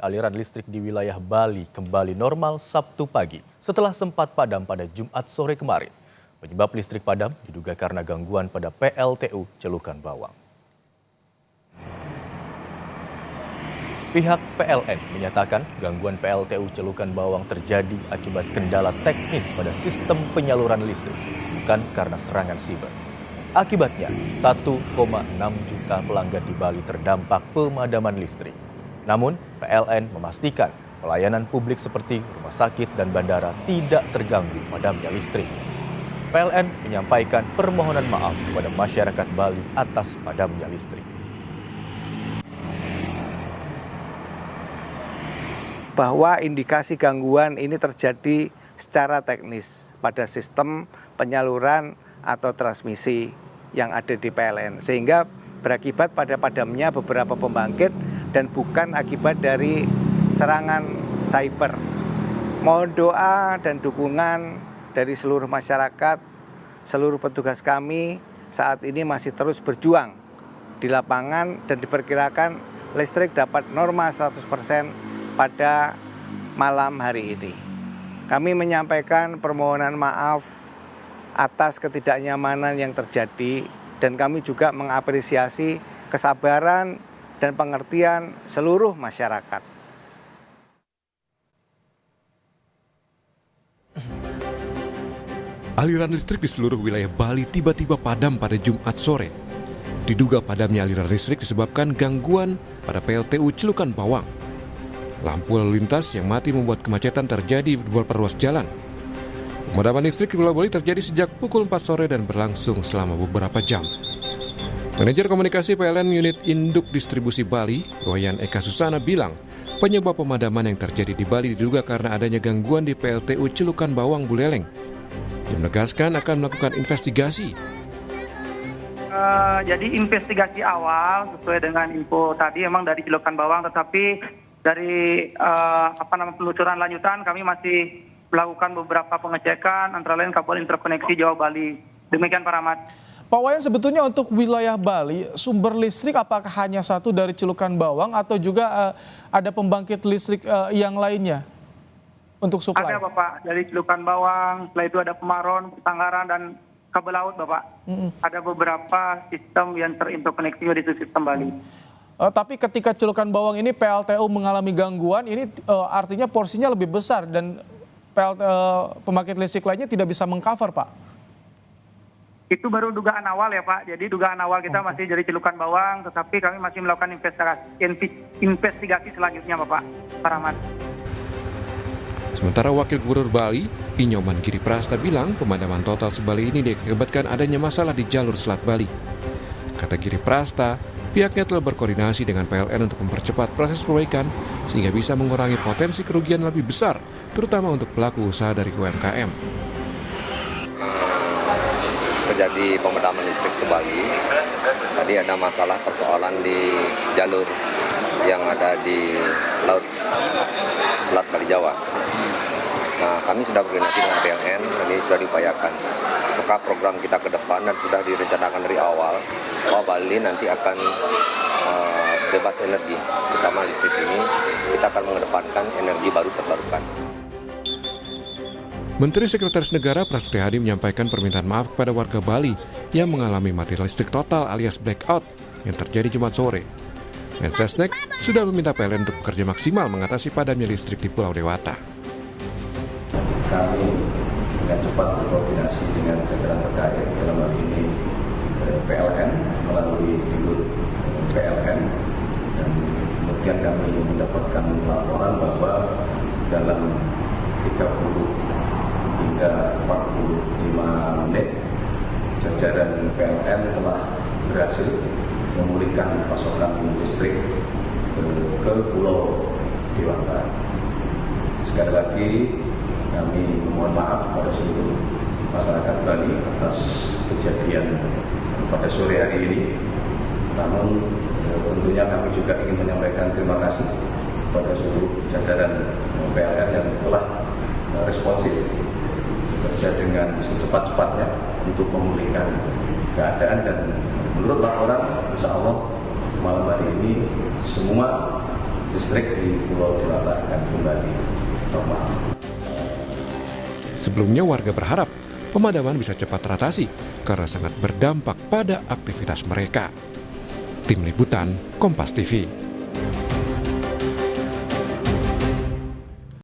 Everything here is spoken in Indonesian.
aliran listrik di wilayah Bali kembali normal Sabtu pagi setelah sempat padam pada Jumat sore kemarin. Penyebab listrik padam diduga karena gangguan pada PLTU Celukan Bawang. Pihak PLN menyatakan gangguan PLTU Celukan Bawang terjadi akibat kendala teknis pada sistem penyaluran listrik, bukan karena serangan siber. Akibatnya, 1,6 juta pelanggan di Bali terdampak pemadaman listrik. Namun, PLN memastikan pelayanan publik seperti rumah sakit dan bandara tidak terganggu padamnya listrik. PLN menyampaikan permohonan maaf kepada masyarakat Bali atas padamnya listrik. Bahwa indikasi gangguan ini terjadi secara teknis pada sistem penyaluran atau transmisi yang ada di PLN, sehingga berakibat pada padamnya beberapa pembangkit dan bukan akibat dari serangan cyber. Mohon doa dan dukungan dari seluruh masyarakat, seluruh petugas kami saat ini masih terus berjuang di lapangan dan diperkirakan listrik dapat normal 100% pada malam hari ini. Kami menyampaikan permohonan maaf atas ketidaknyamanan yang terjadi dan kami juga mengapresiasi kesabaran dan pengertian seluruh masyarakat. Aliran listrik di seluruh wilayah Bali tiba-tiba padam pada Jumat sore. Diduga padamnya aliran listrik disebabkan gangguan pada PLTU Celukan Bawang. Lampu lalu lintas yang mati membuat kemacetan terjadi di beberapa ruas jalan. Pemadaman listrik di Pulau Bali terjadi sejak pukul 4 sore dan berlangsung selama beberapa jam. Manajer Komunikasi PLN Unit Induk Distribusi Bali, Wayan Eka Susana bilang, penyebab pemadaman yang terjadi di Bali diduga karena adanya gangguan di PLTU Celukan Bawang Buleleng. Dia menegaskan akan melakukan investigasi. Jadi investigasi awal sesuai dengan info tadi memang dari Celukan Bawang, tetapi dari penelusuran lanjutan kami masih melakukan beberapa pengecekan antara lain kabel interkoneksi Jawa Bali. Demikian Pak Rahmat. Pak Wayan, sebetulnya untuk wilayah Bali sumber listrik apakah hanya satu dari Celukan Bawang atau juga ada pembangkit listrik yang lainnya untuk suplai? Ada Bapak, dari Celukan Bawang, setelah itu ada Pemaron, Tanggaran dan kabel laut Bapak. Ada beberapa sistem yang terinterkoneksi di sistem Bali. Tapi ketika Celukan Bawang ini PLTU mengalami gangguan, ini artinya porsinya lebih besar dan pembangkit listrik lainnya tidak bisa mengcover, Pak? Itu baru dugaan awal ya Pak. Jadi dugaan awal kita masih dari Celukan Bawang, tetapi kami masih melakukan investigasi selanjutnya Bapak Rahmat. Sementara Wakil Gubernur Bali, Inyoman Giri Prasta bilang pemadaman total sebali ini diakibatkan adanya masalah di jalur Selat Bali. Kata Giri Prasta, pihaknya telah berkoordinasi dengan PLN untuk mempercepat proses perbaikan sehingga bisa mengurangi potensi kerugian lebih besar, terutama untuk pelaku usaha dari UMKM. Terjadi pemadaman listrik sebali, tadi ada masalah persoalan di jalur yang ada di Laut Selat Bali Jawa. Nah, kami sudah berkoordinasi dengan PLN, tadi sudah diupayakan. Maka program kita ke depan dan sudah direncanakan dari awal bahwa Bali nanti akan bebas energi, terutama listrik ini kita akan mengedepankan energi baru terbarukan. Menteri Sekretaris Negara Prasetyo Hadi menyampaikan permintaan maaf kepada warga Bali yang mengalami mati listrik total alias blackout yang terjadi Jumat sore. Mensesnek sudah meminta PLN untuk bekerja maksimal mengatasi padamnya listrik di Pulau Dewata. Kami dengan cepat berkoordinasi dengan jajaran terkait, dalam hal ini PLN melalui Dirut PLN, dan kemudian kami mendapatkan laporan bahwa dalam 30 hingga 45 menit jajaran PLN telah berhasil memulihkan pasokan listrik ke Pulau Dewata. Sekali lagi kami mohon maaf pada seluruh masyarakat Bali atas kejadian pada sore hari ini. Namun tentunya kami juga ingin menyampaikan terima kasih kepada seluruh jajaran PLN yang telah responsif bekerja dengan secepat-cepatnya untuk memulihkan keadaan, dan menurut laporan insya Allah malam hari ini semua listrik di Pulau Dewata akan kembali normal. Sebelumnya warga berharap pemadaman bisa cepat teratasi karena sangat berdampak pada aktivitas mereka. Tim Liputan, Kompas TV.